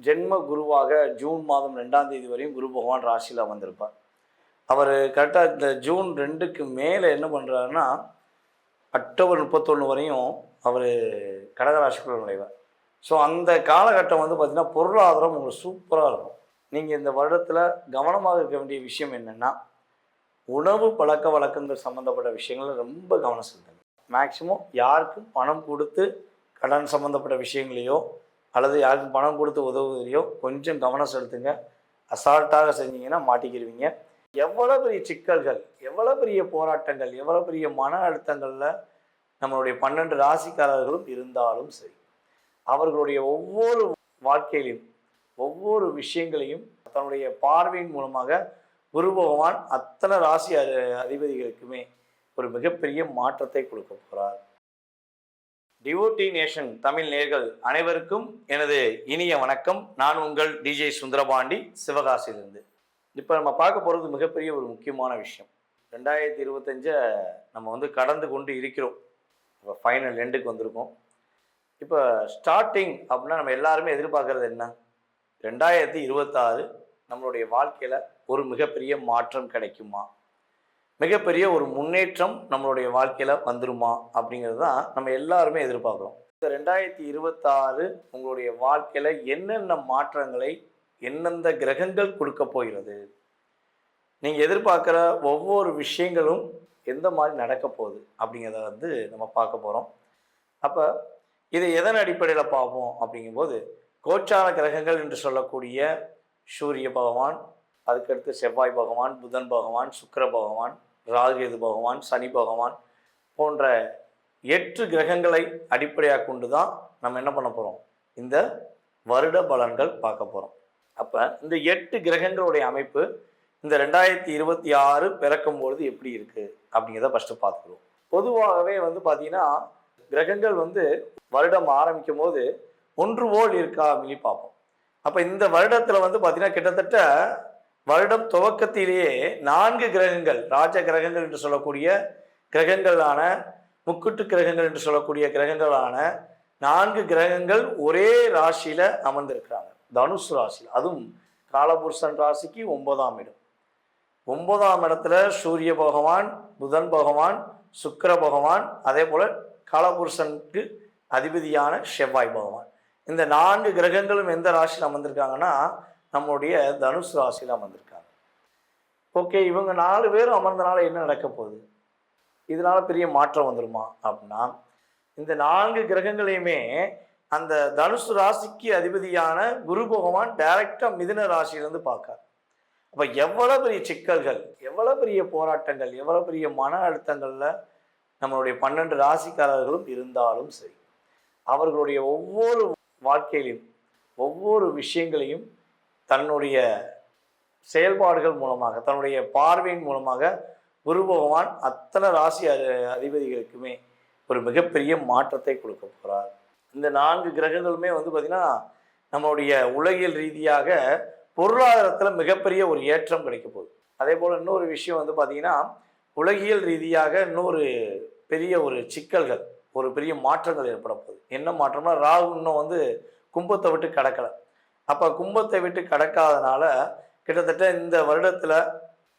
ஜென்ம குருவாக ஜூன் மாதம் 2ஆம் தேதி வரையும் குரு பகவான் ராசியில் வந்திருப்பார். அவர் கரெக்டாக இந்த ஜூன் 2க்கு மேலே என்ன பண்ணுறாருன்னா அக்டோபர் 31 வரையும் அவர் கடகராசிக்குள்ள நுழைவார். ஸோ அந்த காலகட்டம் வந்து பார்த்திங்கன்னா பொருளாதாரம் உங்களுக்கு சூப்பராக இருக்கும். நீங்கள் இந்த வருடத்தில் கவனமாக இருக்க வேண்டிய விஷயம் என்னென்னா, உணவு பழக்க வழக்கங்கள் சம்மந்தப்பட்ட விஷயங்கள் ரொம்ப கவனம் செலுத்துங்க. மேக்சிமம் யாருக்கும் பணம் கொடுத்து கடன் சம்மந்தப்பட்ட விஷயங்களையோ அல்லது யாருக்கும் பணம் கொடுத்து உதவுவதையோ கொஞ்சம் கவனம் செலுத்துங்க. அசால்ட்டாக செஞ்சீங்கன்னா மாட்டிக்கிடுவீங்க. எவ்வளோ பெரிய சிக்கல்கள், எவ்வளோ பெரிய போராட்டங்கள், எவ்வளோ பெரிய மன அழுத்தங்களில் நம்மளுடைய 12 ராசிக்காரர்களும் இருந்தாலும் சரி, அவர்களுடைய ஒவ்வொரு வாழ்க்கையிலும் ஒவ்வொரு விஷயங்களையும் தன்னுடைய பார்வையின் மூலமாக குரு பகவான் அத்தனை ராசி அதிபதிகளுக்குமே ஒரு மிகப்பெரிய மாற்றத்தை கொடுக்க போகிறார். டிவோட்டி நேஷன் தமிழ் நேயர்கள் அனைவருக்கும் எனது இனிய வணக்கம். நான் உங்கள் டிஜே சுந்தரபாண்டி, சிவகாசியிலிருந்து. இப்போ நம்ம பார்க்க போகிறது மிகப்பெரிய ஒரு முக்கியமான விஷயம். 2025 நம்ம வந்து கடந்து கொண்டு இருக்கிறோம். இப்போ ஃபைனல் எண்டுக்கு வந்திருக்கோம். இப்போ ஸ்டார்டிங் அப்படின்னா நம்ம எல்லாருமே எதிர்பார்க்கறது என்ன? 2026 நம்மளுடைய வாழ்க்கையில் ஒரு மிகப்பெரிய மாற்றம் கிடைக்குமா, மிகப்பெரிய ஒரு முன்னேற்றம் நம்மளுடைய வாழ்க்கையில் வந்துருமா அப்படிங்கிறது தான் நம்ம எல்லாருமே எதிர்பார்க்குறோம். இந்த 2026 உங்களுடைய வாழ்க்கையில் என்னென்ன மாற்றங்களை எந்தெந்த கிரகங்கள் கொடுக்க போகிறது, நீங்கள் எதிர்பார்க்குற ஒவ்வொரு விஷயங்களும் எந்த மாதிரி நடக்க போகுது அப்படிங்கிறத வந்து நம்ம பார்க்க போகிறோம். அப்போ இதை எதன் அடிப்படையில் பார்ப்போம் அப்படிங்கும்போது, கோச்சார கிரகங்கள் என்று சொல்லக்கூடிய சூரிய பகவான், அதுக்கடுத்து செவ்வாய் பகவான், புதன் பகவான், சுக்கிர பகவான், ராகுகேது பகவான், சனி பகவான் போன்ற 8 கிரகங்களை அடிப்படையாக கொண்டு தான் நம்ம என்ன பண்ண போகிறோம், இந்த வருட பலன்கள் பார்க்க போகிறோம். அப்போ இந்த 8 கிரகங்களுடைய அமைப்பு இந்த 2026 பிறக்கும்பொழுது எப்படி இருக்குது அப்படிங்கிறத ஃபஸ்ட்டு பார்த்துக்கிறோம். பொதுவாகவே வந்து பார்த்திங்கன்னா கிரகங்கள் வந்து வருடம் ஆரம்பிக்கும் போது ஒன்று போல் இருக்கா அப்படின்னு பார்ப்போம். அப்போ இந்த வருடத்தில் வந்து பார்த்திங்கன்னா கிட்டத்தட்ட வருடம் துவக்கத்திலேயே 4 கிரகங்கள், ராஜ கிரகங்கள் என்று சொல்லக்கூடிய கிரகங்களான, முக்குட்டு கிரகங்கள் என்று சொல்லக்கூடிய கிரகங்களான 4 கிரகங்கள் ஒரே ராசியில் அமர்ந்திருக்கிறாங்க, தனுசு ராசியில். அதுவும் காலபுருஷன் ராசிக்கு 9ஆம் இடம். 9ஆம் இடத்துல சூரிய பகவான், புதன் பகவான், சுக்கிர பகவான், அதே போல் காலபுருஷனுக்கு அதிபதியான செவ்வாய் பகவான். இந்த 4 கிரகங்களும் எந்த ராசியில் அமர்ந்திருக்காங்கன்னா நம்மளுடைய தனுசு ராசியில் அமர்ந்திருக்காங்க. ஓகே, இவங்க 4 பேரும் அமர்ந்தனால என்ன நடக்க போகுது, இதனால பெரிய மாற்றம் வந்துருமா அப்படின்னா, இந்த 4 கிரகங்களையுமே அந்த தனுசு ராசிக்கு அதிபதியான குரு பகவான் டைரக்டாக மிதுன ராசியிலிருந்து பார்க்கார். அப்போ எவ்வளோ பெரிய சிக்கல்கள், எவ்வளோ பெரிய போராட்டங்கள், எவ்வளோ பெரிய மன அழுத்தங்களில் நம்மளுடைய 12 ராசிக்காரர்களும் இருந்தாலும் சரி, அவர்களுடைய ஒவ்வொரு வாழ்க்கையிலும் ஒவ்வொரு விஷயங்களையும் தன்னுடைய செயல்பாடுகள் மூலமாக, தன்னுடைய பார்வையின் மூலமாக குரு பகவான் அத்தனை ராசி அதிபதிகளுக்குமே ஒரு மிகப்பெரிய மாற்றத்தை கொடுக்க போகிறார். இந்த 4 கிரகங்களுமே வந்து பார்த்திங்கன்னா நம்மளுடைய உலகியல் ரீதியாக பொருளாதாரத்தில் மிகப்பெரிய ஒரு ஏற்றம் கிடைக்க போகுது. அதே போல் இன்னொரு விஷயம் வந்து பார்த்திங்கன்னா உலகியல் ரீதியாக இன்னொரு பெரிய ஒரு சிக்கல்கள், ஒரு பெரிய மாற்றங்கள் ஏற்பட போகுது. என்ன மாற்றம்னா, ராகு இன்னும் வந்து கும்பத்தை விட்டு கடக்கலை. அப்போ கும்பத்தை விட்டு கடக்காதனால கிட்டத்தட்ட இந்த வருடத்தில்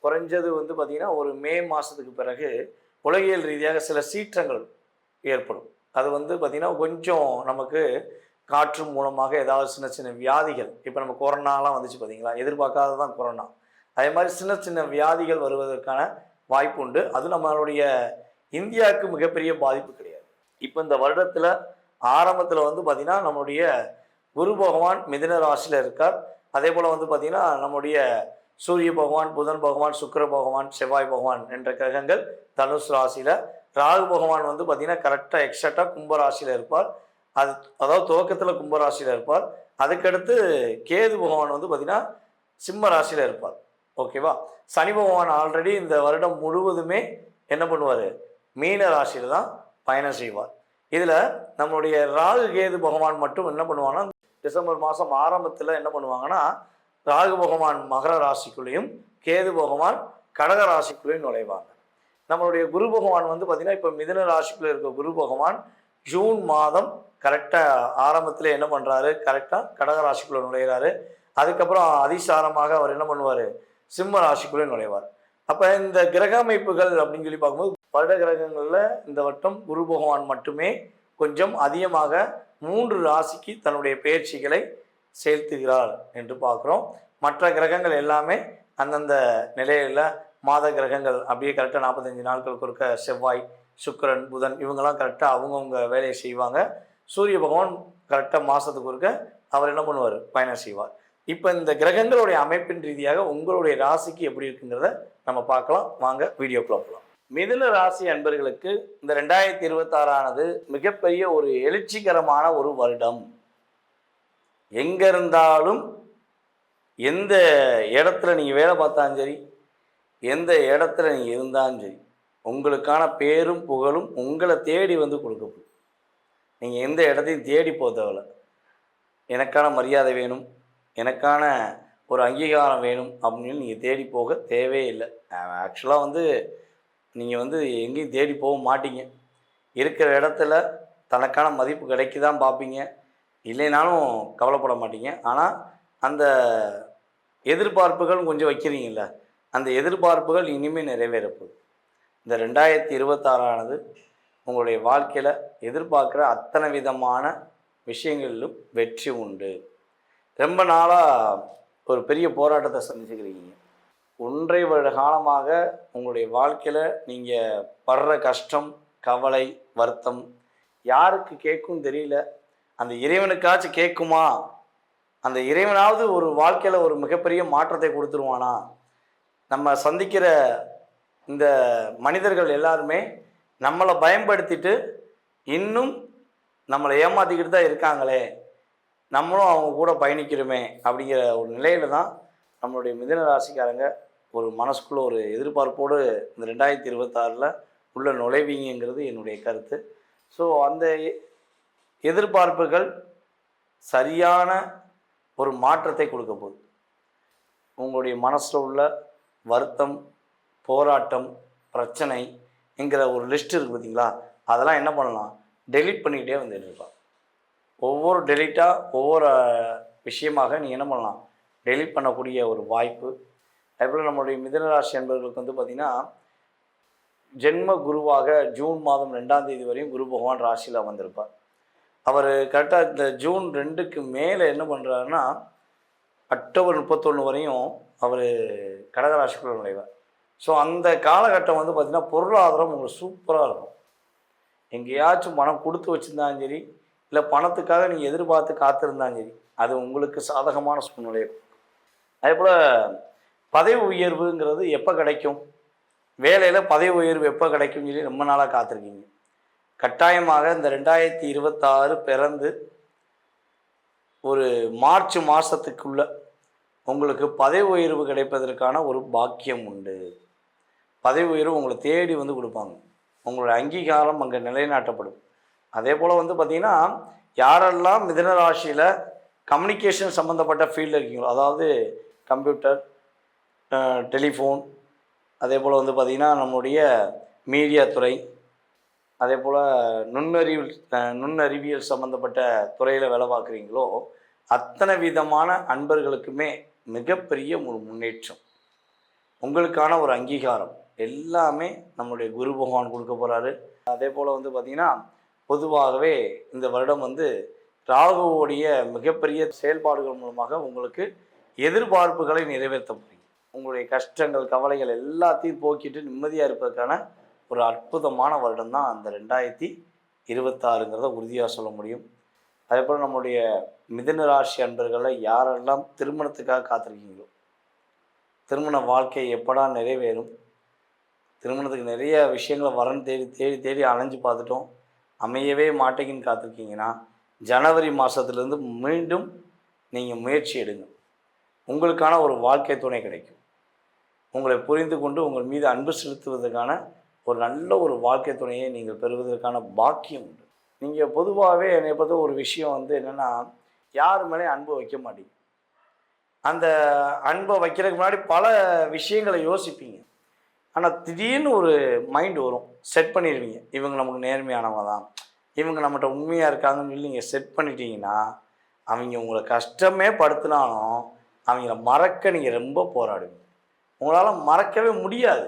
குறைஞ்சது வந்து பார்த்திங்கன்னா ஒரு மே மாதத்துக்கு பிறகு உலகியல் ரீதியாக சில சீற்றங்கள் ஏற்படும். அது வந்து பார்த்திங்கன்னா கொஞ்சம் நமக்கு காற்று மூலமாக ஏதாவது சின்ன சின்ன வியாதிகள், இப்போ நம்ம கொரோனாலாம் வந்துச்சு பார்த்தீங்களா, எதிர்பார்க்காததான் கொரோனா, அதே மாதிரி சின்ன சின்ன வியாதிகள் வருவதற்கான வாய்ப்பு உண்டு. அது நம்மளுடைய இந்தியாவுக்கு மிகப்பெரிய பாதிப்பு கிடையாது. இப்போ இந்த வருடத்தில் ஆரம்பத்தில் வந்து பார்த்திங்கன்னா நம்மளுடைய குரு பகவான் மிதுன ராசியில் இருக்கார். அதே போல் வந்து பார்த்திங்கன்னா நம்முடைய சூரிய பகவான், புதன் பகவான், சுக்கிர பகவான், செவ்வாய் பகவான் என்ற கிரகங்கள் தனுசு ராசியில், ராகு பகவான் வந்து பார்த்திங்கன்னா கரெக்டாக எக்ஸாக்டாக கும்பராசியில் இருப்பார். அதாவது துவக்கத்தில் கும்பராசியில் இருப்பார். அதுக்கடுத்து கேது பகவான் வந்து பார்த்திங்கன்னா சிம்ம ராசியில் இருப்பார். ஓகேவா? சனி பகவான் ஆல்ரெடி இந்த வருடம் முழுவதுமே என்ன பண்ணுவார், மீன ராசியில் தான் பயணம் செய்வார். இதில் நம்மளுடைய ராகு கேது பகவான் மட்டும் என்ன பண்ணுவாங்கன்னா டிசம்பர் மாதம் ஆரம்பத்தில் என்ன பண்ணுவாங்கன்னா ராகு பகவான் மகர ராசிக்குள்ளேயும் கேது பகவான் கடக ராசிக்குள்ளேயும் நுழைவாங்க. நம்மளுடைய குரு பகவான் வந்து பார்த்திங்கன்னா இப்போ மிதுன ராசிக்குள்ளே இருக்க குரு பகவான் ஜூன் மாதம் கரெக்டாக ஆரம்பத்தில் என்ன பண்ணுறாரு, கரெக்டாக கடக ராசிக்குள்ளே நுழைகிறாரு. அதுக்கப்புறம் அதிசாரமாக அவர் என்ன பண்ணுவார், சிம்ம ராசிக்குள்ளே நுழைவார். அப்போ இந்த கிரக அமைப்புகள் அப்படின்னு சொல்லி பார்க்கும்போது வருட கிரகங்களில் இந்த வட்டம் குரு பகவான் மட்டுமே கொஞ்சம் அதிகமாக 3 ராசிக்கு தன்னுடைய பெயர்ச்சிகளை செலுத்துகிறார் என்று பார்க்குறோம். மற்ற கிரகங்கள் எல்லாமே அந்தந்த நிலையில் மாத கிரகங்கள் அப்படியே கரெக்டாக 45 நாட்களுக்கு ஒருக்க செவ்வாய், சுக்கிரன், புதன் இவங்கெல்லாம் கரெக்டாக அவங்கவுங்க வேலையை செய்வாங்க. சூரிய பகவான் கரெக்டாக மாதத்துக்கு ஒருக்க அவர் என்ன பண்ணுவார், பயணம் செய்வார். இப்போ இந்த கிரகங்களுடைய அமைப்பின் ரீதியாக உங்களுடைய ராசிக்கு எப்படி இருக்குங்கிறத நம்ம பார்க்கலாம். வாங்க வீடியோக்குள்ள போகலாம். மிதுன ராசி அன்பர்களுக்கு இந்த 2026 மிகப்பெரிய ஒரு எழுச்சிகரமான ஒரு வருடம். எங்க இருந்தாலும் எந்த இடத்துல நீங்கள் வேலை பார்த்தாலும் சரி, எந்த இடத்துல நீங்கள் இருந்தாலும் சரி, உங்களுக்கான பேரும் புகழும் உங்களை தேடி வந்து கொடுக்கப்படும். நீங்கள் எந்த இடத்தையும் தேடி போக தேவையில்ல. எனக்கான மரியாதை வேணும், எனக்கான ஒரு அங்கீகாரம் வேணும் அப்படின்னு நீங்கள் தேடி போக தேவையில்லை. ஆக்சுவலாக நீங்கள் எங்கேயும் தேடி போக மாட்டீங்க. இருக்கிற இடத்துல தனக்கான மதிப்பு கிடைக்குதான் பார்ப்பீங்க, இல்லைனாலும் கவலைப்பட மாட்டீங்க. ஆனால் அந்த எதிர்பார்ப்புகள் கொஞ்சம் வைக்கிறீங்கள, அந்த எதிர்பார்ப்புகள் இனிமேல் நிறைவேறப்போகுது. இந்த 2026 உங்களுடைய வாழ்க்கையில் எதிர்பார்க்குற அத்தனை விதமான விஷயங்களிலும் வெற்றி உண்டு. ரொம்ப நாளாக ஒரு பெரிய போராட்டத்தை சந்திச்சுக்கிறீங்க. 1.5 வருட காலமாக உங்களுடைய வாழ்க்கையில் நீங்கள் படுற கஷ்டம், கவலை, வருத்தம் யாருக்கு கேட்கும் தெரியல. அந்த இறைவனுக்காச்சும் கேட்குமா, அந்த இறைவனாவது ஒரு வாழ்க்கையில் ஒரு மிகப்பெரிய மாற்றத்தை கொடுத்துருவானா? நம்ம சந்திக்கிற இந்த மனிதர்கள் எல்லாருமே நம்மளை பயன்படுத்திட்டு இன்னும் நம்மளை ஏமாற்றிக்கிட்டு தான் இருக்காங்களே, நம்மளும் அவங்க கூட பயணிக்கிறோமே அப்படிங்கிற ஒரு நிலையில் தான் நம்மளுடைய மிதுன ராசிக்காரங்க ஒரு மனசுக்குள்ளே ஒரு எதிர்பார்ப்போடு இந்த 2026 உள்ள நுழைவீங்கிறது என்னுடைய கருத்து. ஸோ அந்த எதிர்பார்ப்புகள் சரியான ஒரு மாற்றத்தை கொடுக்க போகுது. உங்களுடைய மனசில் உள்ள வருத்தம், போராட்டம், பிரச்சனை என்கிற ஒரு லிஸ்ட் இருக்குது பார்த்தீங்களா, அதெல்லாம் என்ன பண்ணலாம், டெலீட் பண்ணிக்கிட்டே வந்துட்டுருக்கலாம். ஒவ்வொரு டெலீட்டாக ஒவ்வொரு விஷயமாக நீங்கள் என்ன பண்ணலாம், டெலீட் பண்ணக்கூடிய ஒரு வாய்ப்பு. அதேபோல் நம்மளுடைய மிதுனராசி என்பவர்களுக்கு பார்த்திங்கன்னா ஜென்ம குருவாக ஜூன் மாதம் 2ஆம் தேதி வரையும் குரு பகவான் ராசியில் வந்திருப்பார். அவர் கரெக்டாக இந்த ஜூன் 2க்கு மேலே என்ன பண்ணுறாருன்னா அக்டோபர் 31 வரையும் அவர் கடகராசிக்குள்ள நுழைவார். ஸோ அந்த காலகட்டம் பார்த்திங்கன்னா பொருளாதாரம் உங்களுக்கு சூப்பராக இருக்கும். எங்கேயாச்சும் பணம் கொடுத்து வச்சுருந்தாலும் சரி, இல்லை பணத்துக்காக நீங்கள் எதிர்பார்த்து காத்திருந்தாலும் சரி, அது உங்களுக்கு சாதகமான சூழ்நிலையை கொடுக்கும். அதே போல் பதவி உயர்வுங்கிறது எப்போ கிடைக்கும், வேலையில் பதவி உயர்வு எப்போ கிடைக்கும்னு சொல்லி ரொம்ப நாளாக காத்திருக்கீங்க. கட்டாயமாக இந்த 2026 பிறந்து ஒரு மார்ச் மாதத்துக்குள்ள உங்களுக்கு பதவி உயர்வு கிடைப்பதற்கான ஒரு பாக்கியம் உண்டு. பதவி உயர்வு உங்களை தேடி கொடுப்பாங்க. உங்களோட அங்கீகாரம் அங்கே நிலைநாட்டப்படும். அதே போல் பார்த்திங்கன்னா யாரெல்லாம் மிதுன ராசியில் கம்யூனிகேஷன் சம்மந்தப்பட்ட ஃபீல்டில் இருக்கீங்களோ, அதாவது கம்ப்யூட்டர், டெலிஃபோன், அதே போல் பார்த்திங்கன்னா நம்முடைய மீடியா துறை, அதே போல் நுண்ணறிவியல் சம்மந்தப்பட்ட துறையில் வேலை பார்க்குறீங்களோ, அத்தனை விதமான அன்பர்களுக்குமே மிகப்பெரிய ஒரு முன்னேற்றம், உங்களுக்கான ஒரு அங்கீகாரம் எல்லாமே நம்முடைய குரு பகவான் கொடுக்க போகிறாரு. அதே போல் பார்த்திங்கன்னா பொதுவாகவே இந்த வருடம் ராகுவோடைய மிகப்பெரிய செயல்பாடுகள் மூலமாக உங்களுக்கு எதிர்பார்ப்புகளை நிறைவேற்ற முடியும். உங்களுடைய கஷ்டங்கள், கவலைகள் எல்லாத்தையும் போக்கிட்டு நிம்மதியாக இருப்பதற்கான ஒரு அற்புதமான வருடம் தான் அந்த 2026 உறுதியாக சொல்ல முடியும். அதே போல் நம்முடைய மிதுன ராசி அன்பர்களில் யாரெல்லாம் திருமணத்துக்காக காத்திருக்கீங்களோ, திருமண வாழ்க்கை எப்படா நிறைவேறும், திருமணத்துக்கு நிறைய விஷயங்களை வரன்னு தேடி தேடி தேடி அலைஞ்சு பார்த்துட்டோம், அமையவே மாட்டேங்குன்னு காத்திருக்கீங்கன்னா ஜனவரி மாதத்துலேருந்து மீண்டும் நீங்கள் முயற்சி எடுங்க. உங்களுக்கான ஒரு வாழ்க்கை துணை கிடைக்கும். உங்களை புரிந்து கொண்டு உங்கள் மீது அன்பு செலுத்துவதற்கான ஒரு நல்ல ஒரு வாழ்க்கை துணையை நீங்கள் பெறுவதற்கான பாக்கியம் உண்டு. நீங்கள் பொதுவாகவே என்னை பொறுத்த ஒரு விஷயம் என்னென்னா, யார் மேலே அன்பு வைக்க மாட்டீங்க. அந்த அன்பை வைக்கிறதுக்கு முன்னாடி பல விஷயங்களை யோசிப்பீங்க. ஆனால் திடீர்னு ஒரு மைண்டு வரும், செட் பண்ணிடுவீங்க, இவங்க நமக்கு நேர்மையானவங்க தான், இவங்க நம்மகிட்ட உண்மையாக இருக்காங்கன்னு சொல்லி நீங்கள் செட் பண்ணிட்டீங்கன்னா, அவங்க உங்களை கஷ்டமே படுத்தினாலும் அவங்கள மறக்க நீங்கள் ரொம்ப போராடுவீங்க. உங்களால் மறக்கவே முடியாது.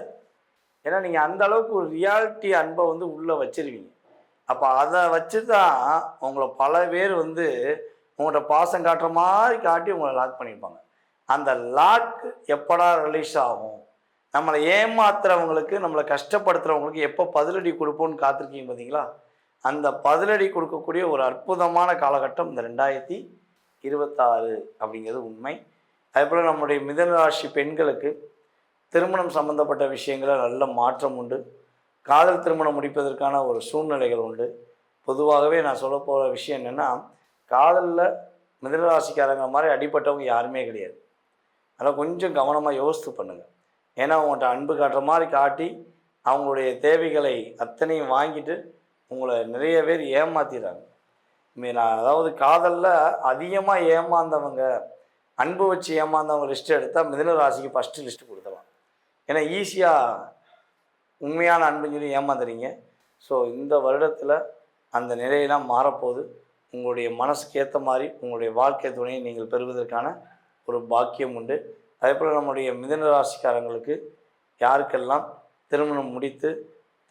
ஏன்னா நீங்கள் அந்த அளவுக்கு ஒரு ரியாலிட்டி அன்பை வந்து உள்ளே வச்சிருவீங்க. அப்போ அதை வச்சு தான் உங்களை பல பேர் வந்து உங்கள்கிட்ட பாசம் காட்டுற மாதிரி காட்டி உங்களை லாக் பண்ணியிருப்பாங்க. அந்த லாக் எப்படா ரிலீஸ் ஆகும், நம்மளை ஏமாத்துறவங்களுக்கு, நம்மளை கஷ்டப்படுத்துகிறவங்களுக்கு எப்போ பதிலடி கொடுப்போன்னு காத்திருக்கீங்க பார்த்தீங்களா? அந்த பதிலடி கொடுக்கக்கூடிய ஒரு அற்புதமான காலகட்டம் இந்த 2026 அப்படிங்கிறது உண்மை. அதேபோல் நம்முடைய மிதுன ராசி பெண்களுக்கு திருமணம் சம்பந்தப்பட்ட விஷயங்களில் நல்ல மாற்றம் உண்டு. காதல் திருமணம் முடிப்பதற்கான ஒரு சூழ்நிலைகள் உண்டு. பொதுவாகவே நான் சொல்ல போகிற விஷயம் என்னென்னா, காதலில் மிதுன ராசிக்காரங்க மாதிரி அடிப்பட்டவங்க யாருமே கிடையாது. அதனால் கொஞ்சம் கவனமாக யோசித்து பண்ணுங்கள். ஏன்னா அவங்கள்ட்ட அன்பு காட்டுற மாதிரி காட்டி அவங்களுடைய தேவைகளை அத்தனையும் வாங்கிட்டு உங்களை நிறைய பேர் ஏமாத்திடுறாங்க. நான் அதாவது காதலில் அதிகமாக ஏமாந்தவங்க, அன்பு வச்சு ஏமாந்தவங்க லிஸ்ட்டு எடுத்தால் மிதுன ராசிக்கு ஃபஸ்ட்டு லிஸ்ட்டு கொடுத்துடலாம். ஏன்னா ஈஸியாக உண்மையான அன்புன்னு சொல்லி ஏமாந்துறீங்க. ஸோ இந்த வருடத்தில் அந்த நிலையெல்லாம் மாறப்போகுது. உங்களுடைய மனசுக்கு ஏற்ற மாதிரி உங்களுடைய வாழ்க்கை துணையை நீங்கள் பெறுவதற்கான ஒரு பாக்கியம் உண்டு. அதேபோல் நம்முடைய மிதுன ராசிக்காரங்களுக்கு யாருக்கெல்லாம் திருமணம் முடித்து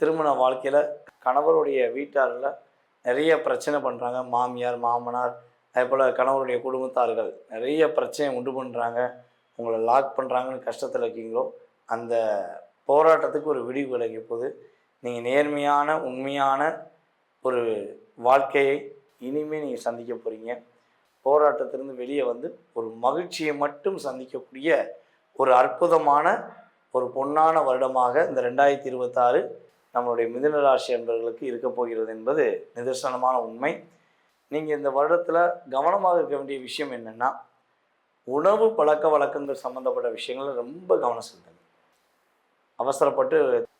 திருமண வாழ்க்கையில் கணவருடைய வீட்டாரில் நிறைய பிரச்சனை பண்ணுறாங்க, மாமியார் மாமனார் அதேபோல் கணவருடைய குடும்பத்தார்கள் நிறைய பிரச்சனை உண்டு பண்ணுறாங்க, உங்களை லாக் பண்ணுறாங்கன்னு கஷ்டத்தில் இருக்கீங்களோ, அந்த போராட்டத்துக்கு ஒரு விடிவு கிடைக்க போது. நீங்கள் நேர்மையான உண்மையான ஒரு வாழ்க்கையை இனிமேல் நீங்கள் சந்திக்க போகிறீங்க. போராட்டத்திலிருந்து வெளியே வந்து ஒரு மகிழ்ச்சியை மட்டும் சந்திக்கக்கூடிய ஒரு அற்புதமான ஒரு பொன்னான வருடமாக இந்த 2026 நம்மளுடைய மிதுன ராசி என்பவர்களுக்கு இருக்க போகிறது என்பது நிதர்சனமான உண்மை. நீங்கள் இந்த வருடத்தில் கவனமாக இருக்க வேண்டிய விஷயம் என்னென்னா, உணவு பழக்க வழக்கங்கள் சம்மந்தப்பட்ட விஷயங்கள் ரொம்ப கவனம் செலுத்துங்க. அவசரப்பட்டு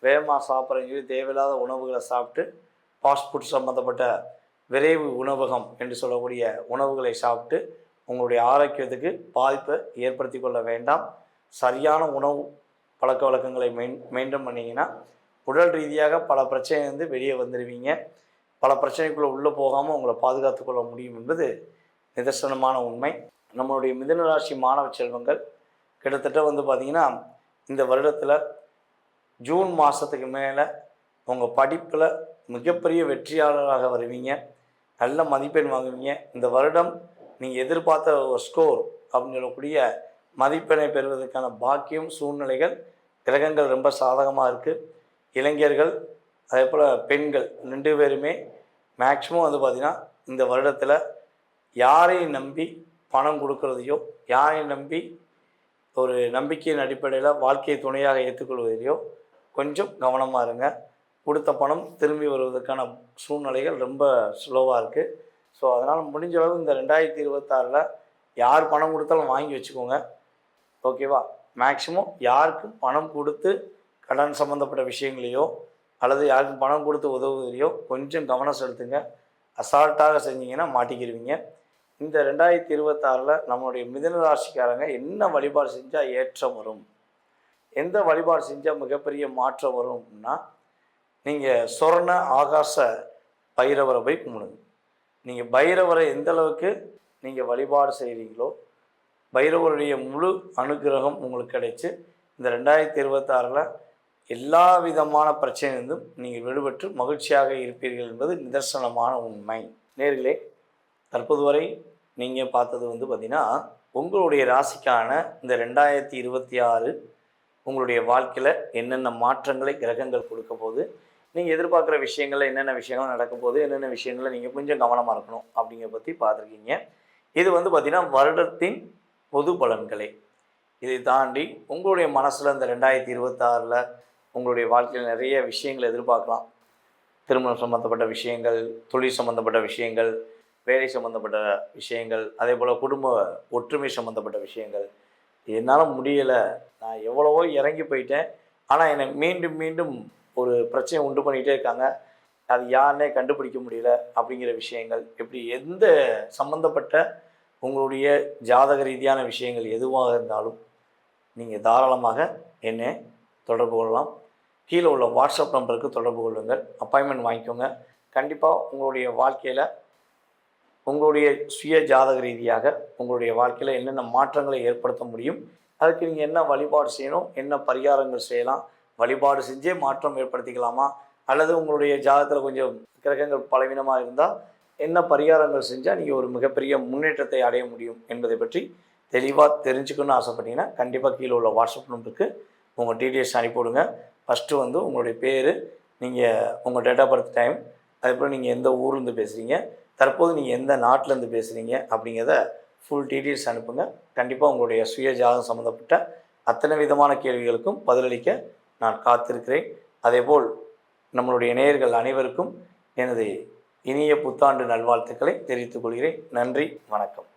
வேகமாக சாப்பிட்றேன்னு சொல்லி தேவையில்லாத உணவுகளை சாப்பிட்டு ஃபாஸ்ட் ஃபுட் சம்மந்தப்பட்ட விரைவு உணவகம் என்று சொல்லக்கூடிய உணவுகளை சாப்பிட்டு உங்களுடைய ஆரோக்கியத்துக்கு பாதிப்பை ஏற்படுத்தி கொள்ள வேண்டாம். சரியான உணவு பழக்க வழக்கங்களை மெயின்டைன் பண்ணிங்கன்னா உடல் ரீதியாக பல பிரச்சனையிலிருந்து வெளியே வந்துடுவீங்க. பல பிரச்சனைக்குள்ளே உள்ளே போகாமல் உங்களை பாதுகாத்து கொள்ள முடியும் என்பது நிதர்சனமான உண்மை. நம்மளுடைய மிதுன ராசி மாணவ செல்வங்கள் கிட்டத்தட்ட வந்து பார்த்திங்கன்னா இந்த வருடத்தில் ஜூன் மாதத்துக்கு மேலே உங்கள் படிப்பில் மிகப்பெரிய வெற்றியாளராக வருவீங்க. நல்ல மதிப்பெண் வாங்குவீங்க. இந்த வருடம் நீங்கள் எதிர்பார்த்த ஒரு ஸ்கோர் அப்படின்னு சொல்லக்கூடிய மதிப்பெண்ணை பெறுவதற்கான பாக்கியம் சூழ்நிலைகள் கிரகங்கள் ரொம்ப சாதகமாக இருக்குது. இளைஞர்கள் அதே போல் பெண்கள் 2 பேருமே மேக்ஸிமம் வந்து பார்த்திங்கன்னா இந்த வருடத்தில் யாரையும் நம்பி பணம் கொடுக்கறதையோ, யாரையும் நம்பி ஒரு நம்பிக்கையின் அடிப்படையில் வாழ்க்கையை துணையாக ஏற்றுக்கொள்வதிலையோ கொஞ்சம் கவனமாக இருங்க. கொடுத்த பணம் திரும்பி வருவதற்கான சூழ்நிலைகள் ரொம்ப ஸ்லோவாக இருக்குது. ஸோ அதனால் முடிஞ்ச அளவு இந்த 2026 யார் பணம் கொடுத்தாலும் வாங்கி வச்சுக்கோங்க. ஓகேவா? மேக்ஸிமம் யாருக்கும் பணம் கொடுத்து கடன் சம்மந்தப்பட்ட விஷயங்களையோ அல்லது யாருக்கும் பணம் கொடுத்து உதவுவதையோ கொஞ்சம் கவனம் செலுத்துங்க. அசால்ட்டாக செஞ்சீங்கன்னா மாட்டிக்கிடுவீங்க. இந்த 2026 நம்மளுடைய மிதுன ராசிக்காரங்க என்ன வழிபாடு செஞ்சால் ஏற்றம் வரும், எந்த வழிபாடு செஞ்சால் மிகப்பெரிய மாற்றம் வரும் அப்படின்னா, நீங்கள் சொர்ண ஆகாச பைரவரை போய் கும்பிடுங்க. நீங்கள் பைரவரை எந்த அளவுக்கு நீங்கள் வழிபாடு செய்கிறீங்களோ பைரவருடைய முழு அனுகிரகம் உங்களுக்கு கிடைச்சி இந்த 2026 எல்லா விதமான பிரச்சனையிலிருந்தும் நீங்கள் விடுபட்டு மகிழ்ச்சியாக இருப்பீர்கள் என்பது நிதர்சனமான உண்மை. நேர்களே, தற்போது வரை நீங்கள் பார்த்தது வந்து பார்த்திங்கன்னா உங்களுடைய ராசிக்கான இந்த 2026 உங்களுடைய வாழ்க்கையில் என்னென்ன மாற்றங்களை கிரகங்கள் கொடுக்க போது, நீங்கள் எதிர்பார்க்குற விஷயங்களில் என்னென்ன விஷயங்கள் நடக்க போகுது, என்னென்ன விஷயங்களில் நீங்கள் கொஞ்சம் கவனமாக இருக்கணும் அப்படிங்கிற பற்றி பார்த்துருக்கீங்க. இது வந்து பார்த்திங்கன்னா வருடத்தின் பொது பலன்களை. இதை தாண்டி உங்களுடைய மனசில் இந்த 2026 உங்களுடைய வாழ்க்கையில் நிறைய விஷயங்கள் எதிர்பார்க்கலாம். திருமணம் சம்மந்தப்பட்ட விஷயங்கள், தொழில் சம்மந்தப்பட்ட விஷயங்கள், வேலை சம்மந்தப்பட்ட விஷயங்கள், அதே போல் குடும்ப ஒற்றுமை சம்மந்தப்பட்ட விஷயங்கள். என்னால் முடியலை, நான் எவ்வளவோ இறங்கி போயிட்டேன், ஆனால் என்னை மீண்டும் மீண்டும் ஒரு பிரச்சனை உண்டு பண்ணிகிட்டே இருக்காங்க, அது யாருன்னே கண்டுபிடிக்க முடியல அப்படிங்கிற விஷயங்கள், இப்படி எந்த சம்மந்தப்பட்ட உங்களுடைய ஜாதக ரீதியான விஷயங்கள் எதுவாக இருந்தாலும் நீங்கள் தாராளமாக என்னை தொடர்பு கொள்ளலாம். கீழே உள்ள வாட்ஸ்அப் நம்பருக்கு தொடர்பு கொள்ளுங்கள். அப்பாயின்மெண்ட் வாங்கிக்கோங்க. கண்டிப்பாக உங்களுடைய வாழ்க்கையில் உங்களுடைய சுய ஜாதக ரீதியாக உங்களுடைய வாழ்க்கையில் என்னென்ன மாற்றங்களை ஏற்படுத்த முடியும், அதுக்கு நீங்கள் என்ன வழிபாடு செய்யணும், என்ன பரிகாரங்கள் செய்யலாம், வழிபாடு செஞ்சே மாற்றம் ஏற்படுத்திக்கலாமா, அல்லது உங்களுடைய ஜாதகத்தில் கொஞ்சம் கிரகங்கள் பலவீனமாக இருந்தால் என்ன பரிகாரங்கள் செஞ்சால் நீங்கள் ஒரு மிகப்பெரிய முன்னேற்றத்தை அடைய முடியும் என்பதை பற்றி தெளிவாக தெரிஞ்சுக்கணும்னு ஆசைப்பட்டீங்கன்னா கண்டிப்பாக கீழே உள்ள வாட்ஸ்அப் நம்பருக்கு உங்கள் டீட்டெயில்ஸ் அனுப்பிவிடுங்க. ஃபஸ்ட்டு வந்து உங்களுடைய பேர், நீங்கள் உங்கள் டேட் ஆஃப் பர்த் டைம், அதுக்கப்புறம் நீங்கள் எந்த ஊர்லேருந்து பேசுகிறீங்க, தற்போது நீங்கள் எந்த நாட்டிலேருந்து பேசுகிறீங்க அப்படிங்கிறத ஃபுல் டீட்டெயில்ஸ் அனுப்புங்க. கண்டிப்பாக உங்களுடைய சுய ஜாதகம் சம்மந்தப்பட்ட அத்தனை விதமான கேள்விகளுக்கும் பதிலளிக்க நான் காத்திருக்கிறேன். அதேபோல் நம்மளுடைய நேயர்கள் அனைவருக்கும் எனது இனிய புத்தாண்டு நல்வாழ்த்துக்களை தெரிவித்துக் கொள்கிறேன். நன்றி, வணக்கம்.